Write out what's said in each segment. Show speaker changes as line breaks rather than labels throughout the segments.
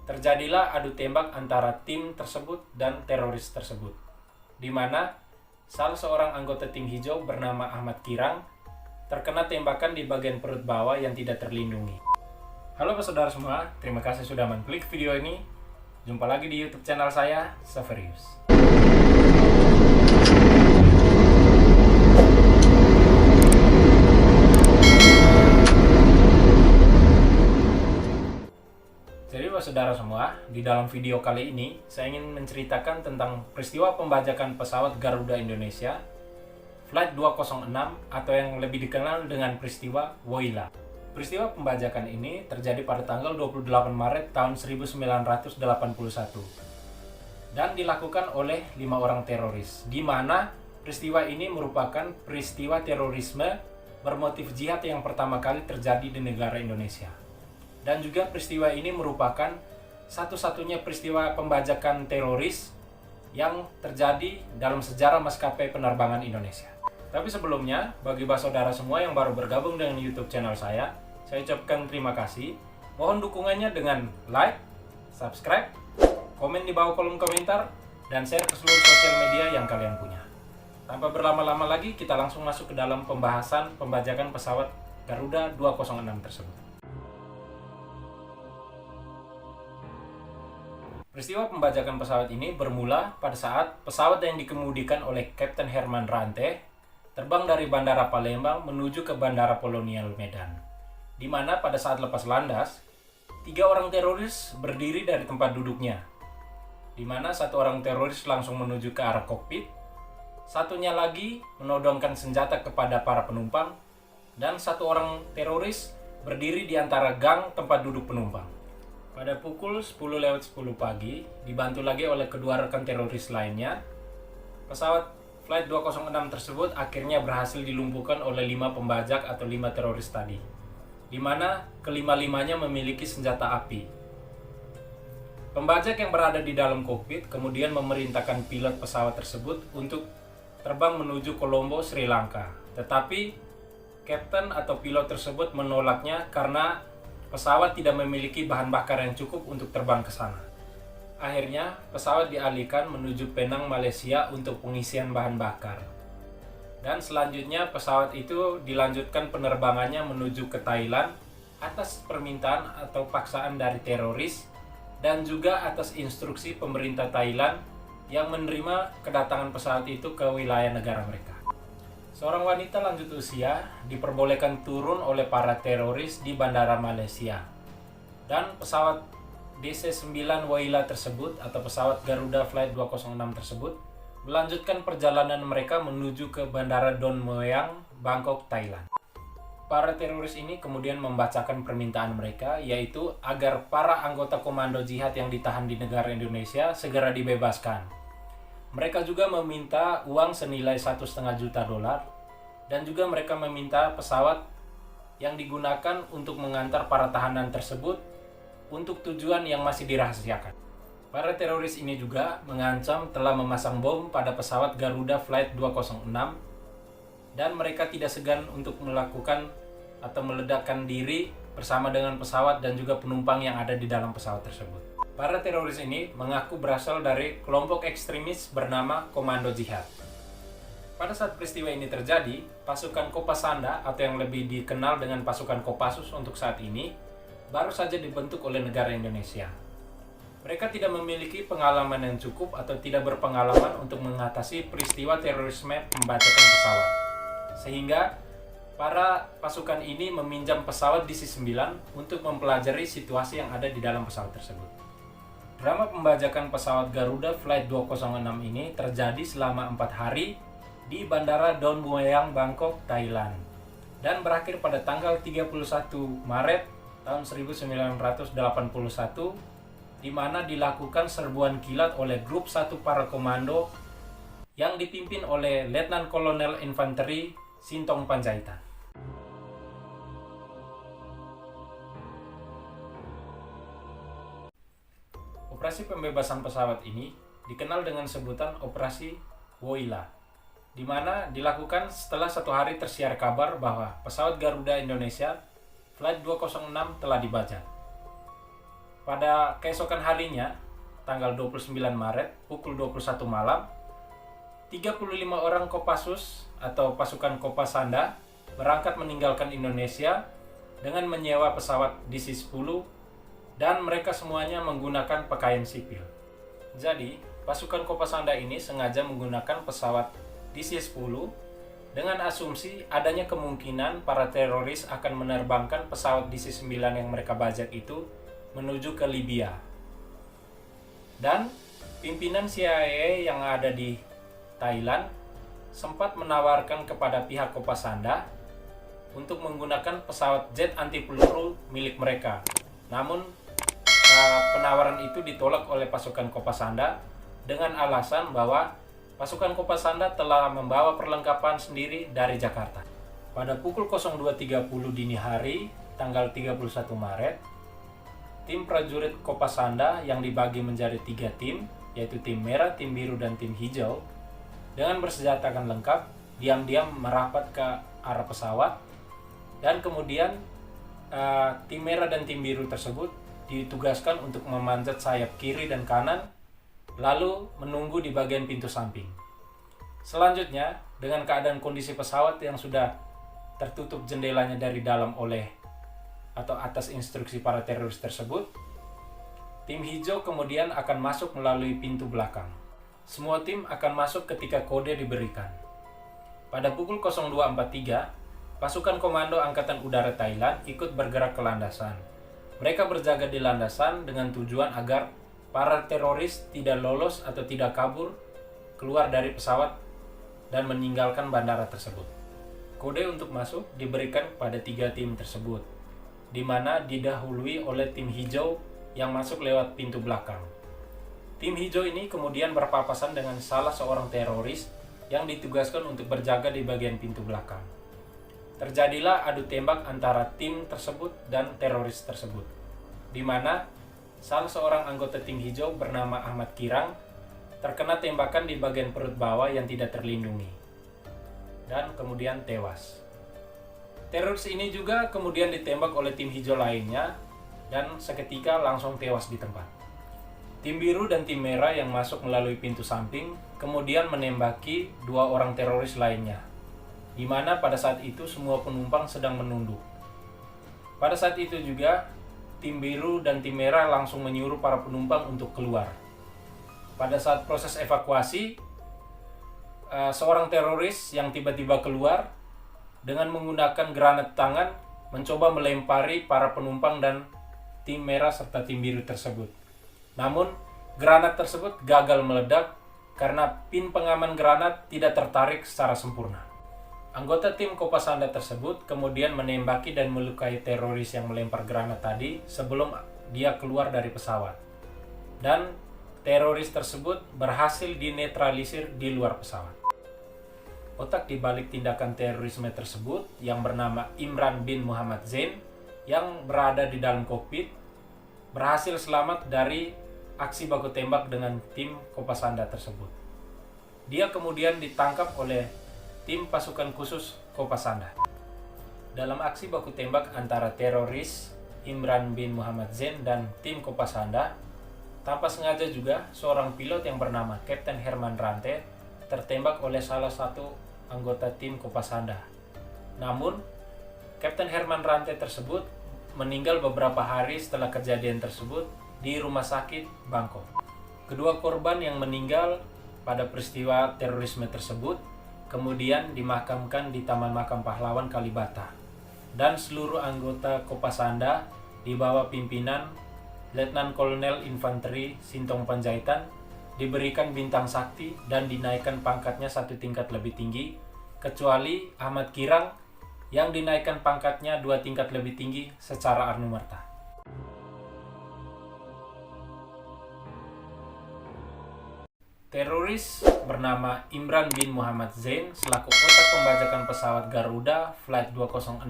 terjadilah adu tembak antara tim tersebut dan teroris tersebut, di mana salah seorang anggota tim hijau bernama Ahmad Kirang terkena tembakan di bagian perut bawah yang tidak terlindungi. Halo saudara semua, terima kasih sudah mengklik video ini. Jumpa lagi di YouTube channel saya, Saverius. Jadi saudara semua, di dalam video kali ini saya ingin menceritakan tentang peristiwa pembajakan pesawat Garuda Indonesia Flight 206 atau yang lebih dikenal dengan peristiwa Woyla. Peristiwa pembajakan ini terjadi pada tanggal 28 Maret tahun 1981 dan dilakukan oleh 5 orang teroris, di mana peristiwa ini merupakan peristiwa terorisme bermotif jihad yang pertama kali terjadi di negara Indonesia. Dan juga peristiwa ini merupakan satu-satunya peristiwa pembajakan teroris yang terjadi dalam sejarah maskapai penerbangan Indonesia. Tapi sebelumnya, bagi saudara semua yang baru bergabung dengan YouTube channel saya ucapkan terima kasih. Mohon dukungannya dengan like, subscribe, komen di bawah kolom komentar, dan share ke seluruh sosial media yang kalian punya. Tanpa berlama-lama lagi, kita langsung masuk ke dalam pembahasan pembajakan pesawat Garuda 206 tersebut. Peristiwa pembajakan pesawat ini bermula pada saat pesawat yang dikemudikan oleh Kapten Herman Rante terbang dari Bandara Palembang menuju ke Bandara Kolonial Medan, di mana pada saat lepas landas, 3 orang teroris berdiri dari tempat duduknya, di mana satu orang teroris langsung menuju ke arah kokpit, satunya lagi menodongkan senjata kepada para penumpang, dan satu orang teroris berdiri di antara gang tempat duduk penumpang. Pada pukul 10:10 pagi, dibantu lagi oleh kedua rekan teroris lainnya, pesawat Flight 206 tersebut akhirnya berhasil dilumpuhkan oleh 5 pembajak atau 5 teroris tadi, di mana kelima-limanya memiliki senjata api. Pembajak yang berada di dalam kokpit kemudian memerintahkan pilot pesawat tersebut untuk terbang menuju Colombo, Sri Lanka. Tetapi kapten atau pilot tersebut menolaknya karena pesawat tidak memiliki bahan bakar yang cukup untuk terbang ke sana. Akhirnya, pesawat dialihkan menuju Penang, Malaysia untuk pengisian bahan bakar. Dan selanjutnya, pesawat itu dilanjutkan penerbangannya menuju ke Thailand atas permintaan atau paksaan dari teroris dan juga atas instruksi pemerintah Thailand yang menerima kedatangan pesawat itu ke wilayah negara mereka. Seorang wanita lanjut usia diperbolehkan turun oleh para teroris di Bandara Malaysia. Dan pesawat DC-9 Woyla tersebut atau pesawat Garuda Flight 206 tersebut melanjutkan perjalanan mereka menuju ke Bandara Don Mueang, Bangkok, Thailand. Para teroris ini kemudian membacakan permintaan mereka, yaitu agar para anggota komando jihad yang ditahan di negara Indonesia segera dibebaskan. Mereka juga meminta uang senilai $1,5 juta dan juga mereka meminta pesawat yang digunakan untuk mengantar para tahanan tersebut untuk tujuan yang masih dirahasiakan. Para teroris ini juga mengancam telah memasang bom pada pesawat Garuda Flight 206 dan mereka tidak segan untuk melakukan atau meledakkan diri bersama dengan pesawat dan juga penumpang yang ada di dalam pesawat tersebut. Para teroris ini mengaku berasal dari kelompok ekstremis bernama Komando Jihad. Pada saat peristiwa ini terjadi, pasukan Kopasanda atau yang lebih dikenal dengan pasukan Kopassus untuk saat ini baru saja dibentuk oleh negara Indonesia. Mereka tidak memiliki pengalaman yang cukup atau tidak berpengalaman untuk mengatasi peristiwa terorisme pembajakan pesawat. Sehingga para pasukan ini meminjam pesawat DC-9 untuk mempelajari situasi yang ada di dalam pesawat tersebut. Drama pembajakan pesawat Garuda Flight 206 ini terjadi selama 4 hari di Bandara Don Mueang, Bangkok, Thailand, dan berakhir pada tanggal 31 Maret tahun 1981 di mana dilakukan serbuan kilat oleh grup 1 para komando yang dipimpin oleh Letnan Kolonel Infanteri Sintong Panjaitan. Operasi pembebasan pesawat ini dikenal dengan sebutan Operasi Woyla, di mana dilakukan setelah 1 hari tersiar kabar bahwa pesawat Garuda Indonesia Flight 206 telah dibajak. Pada keesokan harinya, tanggal 29 Maret, pukul 21 malam, 35 orang Kopassus atau pasukan Kopasanda berangkat meninggalkan Indonesia dengan menyewa pesawat DC-10 dan mereka semuanya menggunakan pakaian sipil. Jadi, pasukan Kopasanda ini sengaja menggunakan pesawat DC-10 dengan asumsi adanya kemungkinan para teroris akan menerbangkan pesawat DC-9 yang mereka bajak itu menuju ke Libya. Dan pimpinan CIA yang ada di Thailand sempat menawarkan kepada pihak Kopasanda untuk menggunakan pesawat jet anti peluru milik mereka. Namun penawaran itu ditolak oleh pasukan Kopasanda dengan alasan bahwa pasukan Kopasanda telah membawa perlengkapan sendiri dari Jakarta. Pada pukul 02.30 dini hari, tanggal 31 Maret, tim prajurit Kopasanda yang dibagi menjadi 3 tim, yaitu tim merah, tim biru, dan tim hijau, dengan bersenjatakan lengkap, diam-diam merapat ke arah pesawat, dan kemudian tim merah dan tim biru tersebut ditugaskan untuk memanjat sayap kiri dan kanan, lalu menunggu di bagian pintu samping. Selanjutnya, dengan keadaan kondisi pesawat yang sudah tertutup jendelanya dari dalam oleh atau atas instruksi para teroris tersebut, tim hijau kemudian akan masuk melalui pintu belakang. Semua tim akan masuk ketika kode diberikan. Pada pukul 02.43, pasukan Komando Angkatan Udara Thailand ikut bergerak ke landasan. Mereka berjaga di landasan dengan tujuan agar para teroris tidak lolos atau tidak kabur keluar dari pesawat dan meninggalkan bandara tersebut. Kode untuk masuk diberikan pada 3 tim tersebut, di mana didahului oleh tim hijau yang masuk lewat pintu belakang. Tim hijau ini kemudian berpapasan dengan salah seorang teroris yang ditugaskan untuk berjaga di bagian pintu belakang. Terjadilah adu tembak antara tim tersebut dan teroris tersebut, di mana salah seorang anggota tim hijau bernama Ahmad Kirang terkena tembakan di bagian perut bawah yang tidak terlindungi, dan kemudian tewas. Teroris ini juga kemudian ditembak oleh tim hijau lainnya, dan seketika langsung tewas di tempat. Tim biru dan tim merah yang masuk melalui pintu samping kemudian menembaki 2 orang teroris lainnya, di mana pada saat itu semua penumpang sedang menunduk. Pada saat itu juga, tim biru dan tim merah langsung menyuruh para penumpang untuk keluar. Pada saat proses evakuasi, seorang teroris yang tiba-tiba keluar dengan menggunakan granat tangan mencoba melempari para penumpang dan tim merah serta tim biru tersebut. Namun, granat tersebut gagal meledak karena pin pengaman granat tidak tertarik secara sempurna. Anggota tim Kopasanda tersebut kemudian menembaki dan melukai teroris yang melempar granat tadi sebelum dia keluar dari pesawat. Dan teroris tersebut berhasil dinetralisir di luar pesawat. Otak di balik tindakan terorisme tersebut yang bernama Imran bin Muhammad Zain yang berada di dalam kokpit berhasil selamat dari aksi baku tembak dengan tim Kopasanda tersebut. Dia kemudian ditangkap oleh tim pasukan khusus Kopasanda. Dalam aksi baku tembak antara teroris Imran bin Muhammad Zain dan tim Kopasanda, tanpa sengaja juga seorang pilot yang bernama Kapten Herman Rante tertembak oleh salah satu anggota tim Kopasanda. Namun, Kapten Herman Rante tersebut meninggal beberapa hari setelah kejadian tersebut di rumah sakit Bangkok. Kedua korban yang meninggal pada peristiwa terorisme tersebut kemudian dimakamkan di Taman Makam Pahlawan Kalibata, dan seluruh anggota Kopasanda di bawah pimpinan Letnan Kolonel Infanteri Sintong Panjaitan diberikan bintang sakti dan dinaikkan pangkatnya 1 tingkat lebih tinggi, kecuali Ahmad Kirang yang dinaikkan pangkatnya 2 tingkat lebih tinggi secara anumerta. Teroris bernama Imran bin Muhammad Zain selaku otak pembajakan pesawat Garuda Flight 206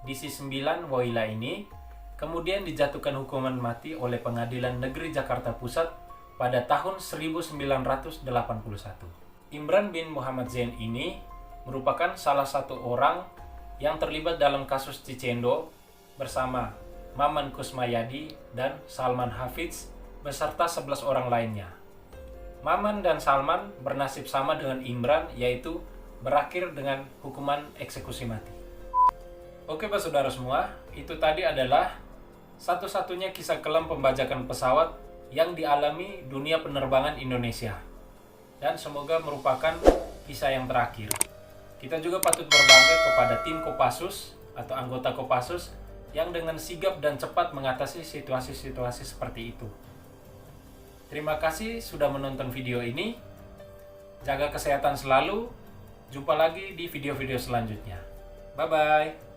DC-9 Woyla ini kemudian dijatuhkan hukuman mati oleh Pengadilan Negeri Jakarta Pusat pada tahun 1981. Imran bin Muhammad Zain ini merupakan salah satu orang yang terlibat dalam kasus Cicendo bersama Maman Kusmayadi, dan Salman Hafiz beserta 11 orang lainnya. Maman dan Salman bernasib sama dengan Imran, yaitu berakhir dengan hukuman eksekusi mati. Oke Pak Saudara semua, itu tadi adalah satu-satunya kisah kelam pembajakan pesawat yang dialami dunia penerbangan Indonesia. Dan semoga merupakan kisah yang terakhir. Kita juga patut berbangga kepada tim Kopassus atau anggota Kopassus yang dengan sigap dan cepat mengatasi situasi-situasi seperti itu. Terima kasih sudah menonton video ini. Jaga kesehatan selalu. Jumpa lagi di video-video selanjutnya. Bye-bye.